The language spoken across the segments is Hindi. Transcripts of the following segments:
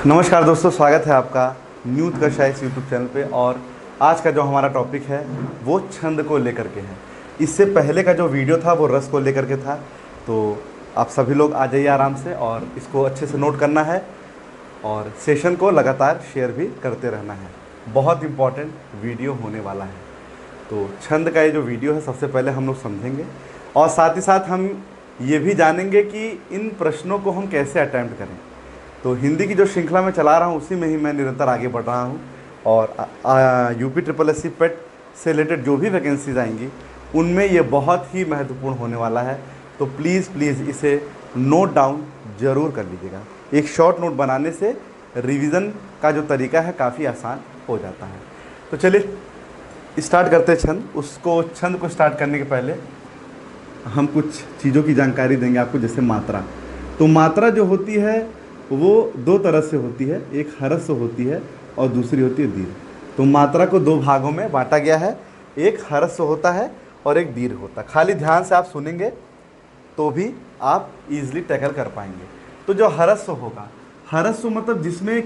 नमस्कार दोस्तों, स्वागत है आपका न्यू उत्कर्षा इस यूट्यूब चैनल पे। और आज का जो हमारा टॉपिक है वो छंद को लेकर के है। इससे पहले का जो वीडियो था वो रस को लेकर के था। तो आप सभी लोग आ जाइए आराम से और इसको अच्छे से नोट करना है और सेशन को लगातार शेयर भी करते रहना है। बहुत इम्पॉर्टेंट वीडियो होने वाला है। तो छंद का ये जो वीडियो है सबसे पहले हम लोग समझेंगे और साथ ही साथ हम ये भी जानेंगे कि इन प्रश्नों को हम कैसे अटैम्प्ट करें। तो हिंदी की जो श्रृंखला मैं चला रहा हूँ उसी में ही मैं निरंतर आगे बढ़ रहा हूँ और यूपी ट्रिपल एस सी पेट से रिलेटेड जो भी वैकेंसीज आएंगी उनमें ये बहुत ही महत्वपूर्ण होने वाला है। तो प्लीज़ इसे नोट डाउन ज़रूर कर लीजिएगा। एक शॉर्ट नोट बनाने से रिवीजन का जो तरीका है काफ़ी आसान हो जाता है। तो चलिए स्टार्ट करते हैं छंद को स्टार्ट करने के पहले हम कुछ चीज़ों की जानकारी देंगे आपको, जैसे मात्रा। तो मात्रा जो होती है वो दो तरह से होती है, एक ह्रस्व होती है और दूसरी होती है दीर्घ। तो मात्रा को दो भागों में बांटा गया है, एक ह्रस्व होता है और एक दीर्घ होता है। खाली ध्यान से आप सुनेंगे तो भी आप इजीली टैकल कर पाएंगे। तो जो ह्रस्व होगा, ह्रस्व मतलब जिसमें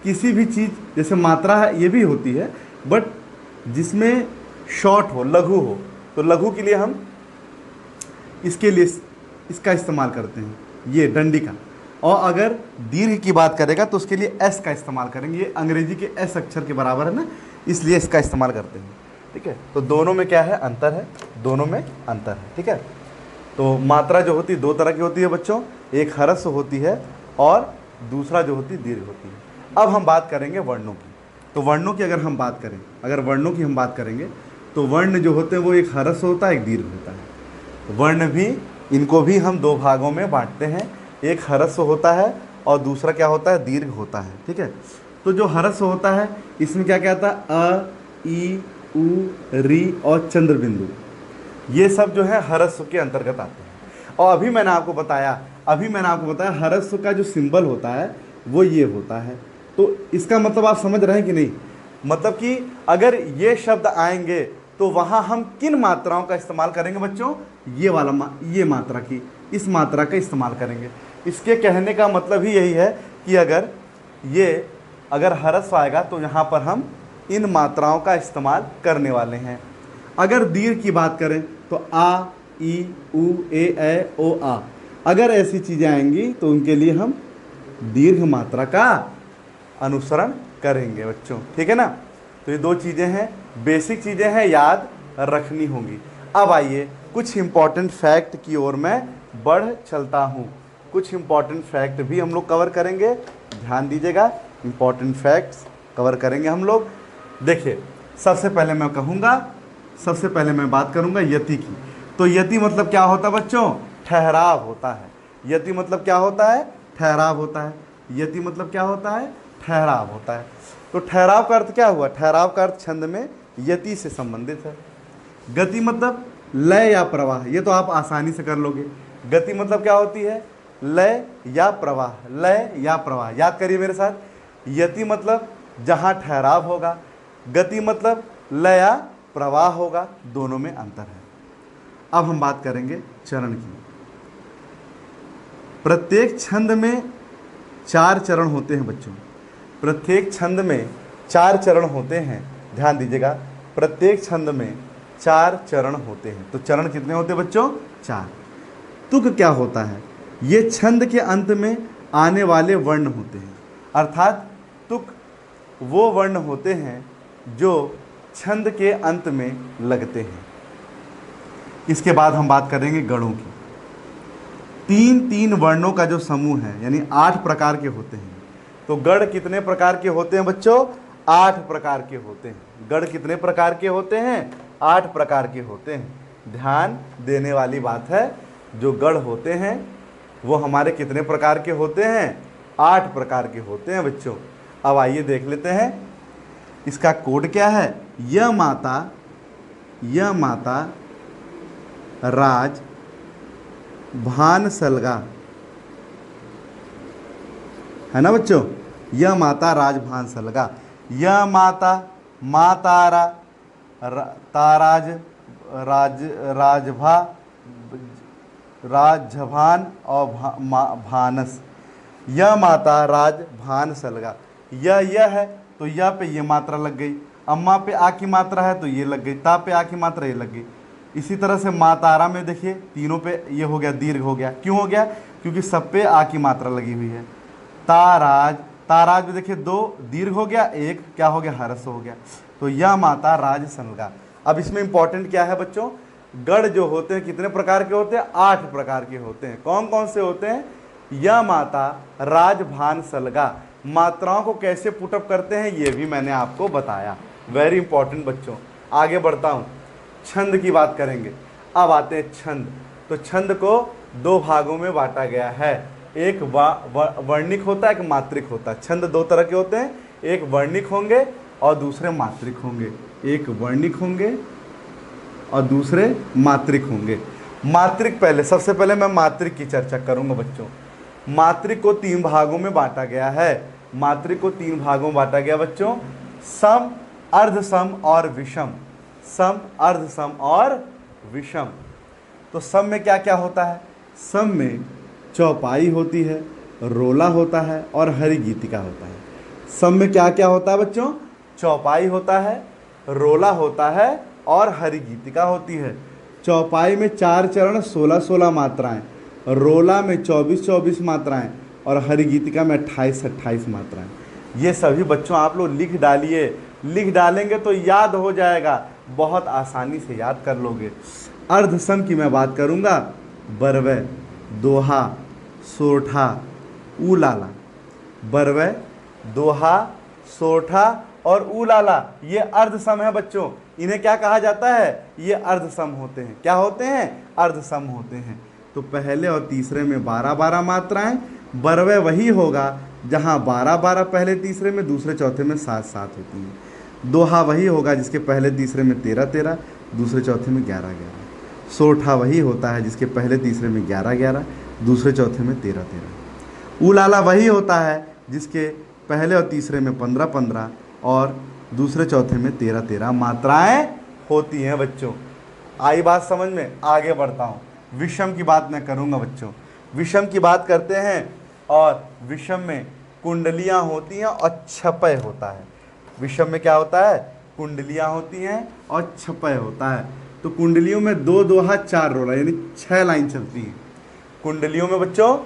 किसी भी चीज़, जैसे मात्रा है ये भी होती है बट जिसमें शॉर्ट हो, लघु हो। तो लघु के लिए हम इसके लिए इसका इस्तेमाल करते हैं, ये डंडी का। और अगर दीर्घ की बात करेगा तो उसके लिए एस का इस्तेमाल करेंगे। ये अंग्रेजी के एस अक्षर के बराबर है ना, इसलिए इसका इस्तेमाल करते हैं। ठीक है, तो दोनों में क्या है, अंतर है, दोनों में अंतर है। ठीक है, तो मात्रा जो होती है दो तरह की होती है बच्चों, एक ह्रस्व होती है और दूसरा जो होती है दीर्घ होती है। अब हम बात करेंगे वर्णों की। तो वर्णों की अगर हम बात करें, अगर वर्णों की हम बात करेंगे तो वर्ण जो होते हैं वो एक ह्रस्व होता है, एक दीर्घ होता है। वर्ण भी, इनको भी हम दो भागों में बांटते हैं, एक ह्रस्व होता है और दूसरा क्या होता है, दीर्घ होता है। ठीक है, तो जो ह्रस्व होता है इसमें क्या क्या आता है, अ, ई, उ, री और चंद्र बिंदु, ये सब जो है ह्रस्व के अंतर्गत आते हैं। और अभी मैंने आपको बताया ह्रस्व का जो सिंबल होता है वो ये होता है। तो इसका मतलब आप समझ रहे हैं कि नहीं, मतलब कि अगर ये शब्द आएंगे तो वहाँ हम किन मात्राओं का इस्तेमाल करेंगे बच्चों, ये वाला ये मात्रा की, इस मात्रा का इस्तेमाल करेंगे। इसके कहने का मतलब ही यही है कि अगर ह्रस्व आएगा तो यहाँ पर हम इन मात्राओं का इस्तेमाल करने वाले हैं। अगर दीर्घ की बात करें तो आ, ई, उ, ए, ओ, आ, अगर ऐसी चीज़ें आएंगी तो उनके लिए हम दीर्घ मात्रा का अनुसरण करेंगे बच्चों। ठीक है ना, तो ये दो चीज़ें हैं, बेसिक चीज़ें हैं, याद रखनी होंगी। अब आइए कुछ इंपॉर्टेंट फैक्ट की ओर मैं बढ़ चलता हूँ। कुछ इंपॉर्टेंट फैक्ट भी हम लोग कवर करेंगे, ध्यान दीजिएगा, इंपॉर्टेंट फैक्ट्स कवर करेंगे हम लोग। देखिए, सबसे पहले मैं बात करूँगा यति की। तो यति मतलब क्या होता है बच्चों, ठहराव होता है। यति मतलब क्या होता है, ठहराव होता है। यति मतलब क्या होता है, ठहराव होता है। तो ठहराव का अर्थ क्या हुआ, ठहराव का अर्थ छंद में यति से संबंधित है। गति मतलब लय या प्रवाह, ये तो आप आसानी से कर लोगे। गति मतलब क्या होती है, लय या प्रवाह, लय या प्रवाह। याद करिए मेरे साथ, यति मतलब जहाँ ठहराव होगा, गति मतलब लय या प्रवाह होगा, दोनों में अंतर है। अब हम बात करेंगे चरण की। प्रत्येक छंद में 4 चरण होते हैं बच्चों, प्रत्येक छंद में 4 चरण होते हैं। ध्यान दीजिएगा, प्रत्येक छंद में 4 चरण होते हैं। तो चरण कितने होते हैं बच्चों, 4। तुक क्या होता है, ये छंद के अंत में आने वाले वर्ण होते हैं। अर्थात तुक वो वर्ण होते हैं जो छंद के अंत में लगते हैं। इसके बाद हम बात करेंगे गणों की। 3 वर्णों का जो समूह है, यानी 8 प्रकार के होते हैं। तो गण कितने प्रकार के होते हैं बच्चों, 8 प्रकार के होते हैं। गण कितने प्रकार के होते हैं, 8 प्रकार के होते हैं। ध्यान देने वाली बात है, जो गण होते हैं वो हमारे कितने प्रकार के होते हैं, 8 प्रकार के होते हैं बच्चों। अब आइए देख लेते हैं इसका कोड क्या है। यह माता राज भान सलगा, है ना बच्चों, यह माता राजभान सलगा। यह माता, माँ तारा, ताराज, राजभा, राजभान और भानस। य माता राज भान सलगा, यह है तो यह पे ये मात्रा लग गई, अम्मा पे आ की मात्रा है तो ये लग गई, ता पे आ की मात्रा ये लग गई। इसी तरह से मातारा में देखिए तीनों पे ये हो गया, दीर्घ हो गया। क्यों हो गया? क्योंकि सब पे आ की मात्रा लगी हुई है। ताराज, ताराज में देखिए दो दीर्घ हो गया, एक क्या हो गया, हरस हो गया। तो यह माता राज सलगा। अब इसमें इंपॉर्टेंट क्या है बच्चों, गढ़ जो होते हैं कितने प्रकार के होते हैं? 8 प्रकार के होते हैं। कौन कौन से होते हैं? यह माता राजभान सलगा। मात्राओं को कैसे पुटअप करते हैं ये भी मैंने आपको बताया। वेरी इंपॉर्टेंट बच्चों। आगे बढ़ता हूँ, छंद की बात करेंगे। अब आते हैं छंद। तो छंद को 2 भागों में बांटा गया है, एक वर्णिक होता है, एक मात्रिक होता है। छंद 2 तरह के होते हैं, एक वर्णिक होंगे और दूसरे मात्रिक होंगे। एक वर्णिक होंगे और दूसरे मात्रिक होंगे। मात्रिक पहले, सबसे पहले मैं मात्रिक की चर्चा करूंगा बच्चों। मात्रिक को 3 भागों में बांटा गया है। मात्रिक को 3 भागों में बांटा गया बच्चों, सम, अर्धसम और विषम। सम, अर्धसम और विषम। तो सम में क्या क्या होता है? सम में चौपाई होती है, रोला होता है और हरि गीतिका होता है। सम में क्या क्या होता है बच्चों? चौपाई होता है, रोला होता है और हरि गीतिका होती है। चौपाई में 4 चरण 16-16 मात्राएं, रोला में 24-24 मात्राएं और हरि गीतिका में 28-28 मात्राएं। ये सभी बच्चों आप लोग लिख डालिए। लिख डालेंगे तो याद हो जाएगा, बहुत आसानी से याद कर लोगे। अर्धसम की मैं बात करूंगा, बरवे, दोहा, सोरठा, उलाला। बरवे, दोहा, सोरठा और उलाला ये अर्धसम है बच्चों। इन्हें क्या कहा जाता है? ये अर्धसम होते हैं। क्या होते हैं? अर्धसम होते हैं। तो पहले और तीसरे में 12-12 मात्राएं। बरवे वही होगा जहां 12-12 पहले तीसरे में, दूसरे चौथे में 7-7 होती हैं। दोहा वही होगा जिसके पहले तीसरे में 13-13, दूसरे चौथे में 11-11। सोरठा वही होता है जिसके पहले तीसरे में 11-11, दूसरे चौथे में 13-13। उलाला वही होता है जिसके पहले और तीसरे में 15-15 और दूसरे चौथे में 13-13 मात्राएं होती हैं बच्चों। आई बात समझ में? आगे बढ़ता हूँ। विषम की बात मैं करूँगा बच्चों। विषम की बात करते हैं और विषम में कुंडलियाँ होती हैं और छपय होता है। विषम में क्या होता है? कुंडलियाँ होती हैं और छपय होता है। तो कुंडलियों में 2 दोहा 4 रोला यानी 6 लाइन चलती हैं। कुंडलियों में बच्चों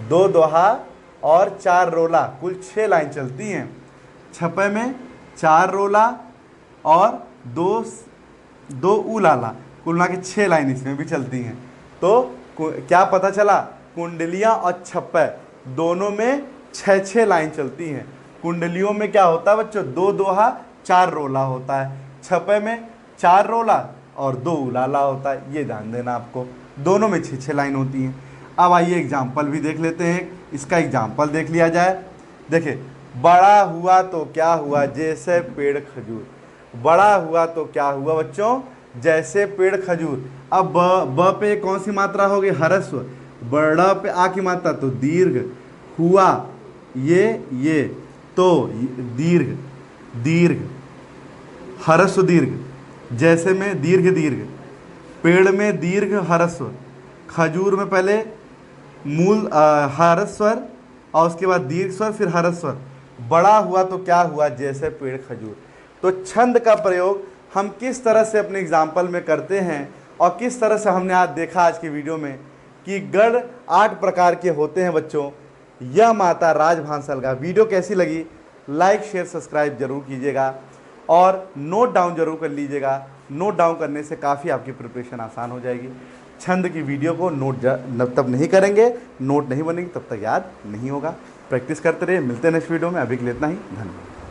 2 दोहा और 4 रोला कुल 6 लाइन चलती हैं। छपय में 4 रोला और 2 उलाला, कुल मिला के 6 लाइन इसमें भी चलती हैं। तो क्या पता चला? कुंडलियाँ और छपय दोनों में 6-6 लाइन चलती हैं। कुंडलियों में क्या होता है बच्चों? 2 दोहा 4 रोला होता है। छपय में 4 रोला और 2 उलाला होता है। ये ध्यान देना आपको, दोनों में 6-6 लाइन होती हैं। अब आइए एग्जाम्पल भी देख लेते हैं। इसका एग्जाम्पल देख लिया जाए। देखिए, बड़ा हुआ तो क्या हुआ जैसे पेड़ खजूर। बड़ा हुआ तो क्या हुआ बच्चों? जैसे पेड़ खजूर। अब ब पे कौन सी मात्रा होगी? हरस्व। बड़ा पे आ की मात्रा तो दीर्घ। हुआ ये तो दीर्घ, दीर्घ, हरस्व दीर्घ। जैसे में दीर्घ दीर्घ, पेड़ में दीर्घ हरस्व, खजूर में पहले मूल हरस्वर और उसके बाद दीर्घ स्वर फिर हरस्वर। बड़ा हुआ तो क्या हुआ? जैसे पेड़ खजूर। तो छंद का प्रयोग हम किस तरह से अपने एग्जाम्पल में करते हैं और किस तरह से हमने आज देखा आज की वीडियो में कि गढ़ 8 प्रकार के होते हैं बच्चों। यह माता राजभान सलगा। वीडियो कैसी लगी? लाइक शेयर सब्सक्राइब जरूर कीजिएगा और नोट डाउन जरूर कर लीजिएगा। नोट डाउन करने से काफ़ी आपकी प्रिपरेशन आसान हो जाएगी। छंद की वीडियो को नोट तब नहीं करेंगे, नोट नहीं बनेगी, तब तक याद नहीं होगा। प्रैक्टिस करते रहिए। मिलते हैं नेक्स्ट वीडियो में। अभी के लिए इतना ही। धन्यवाद।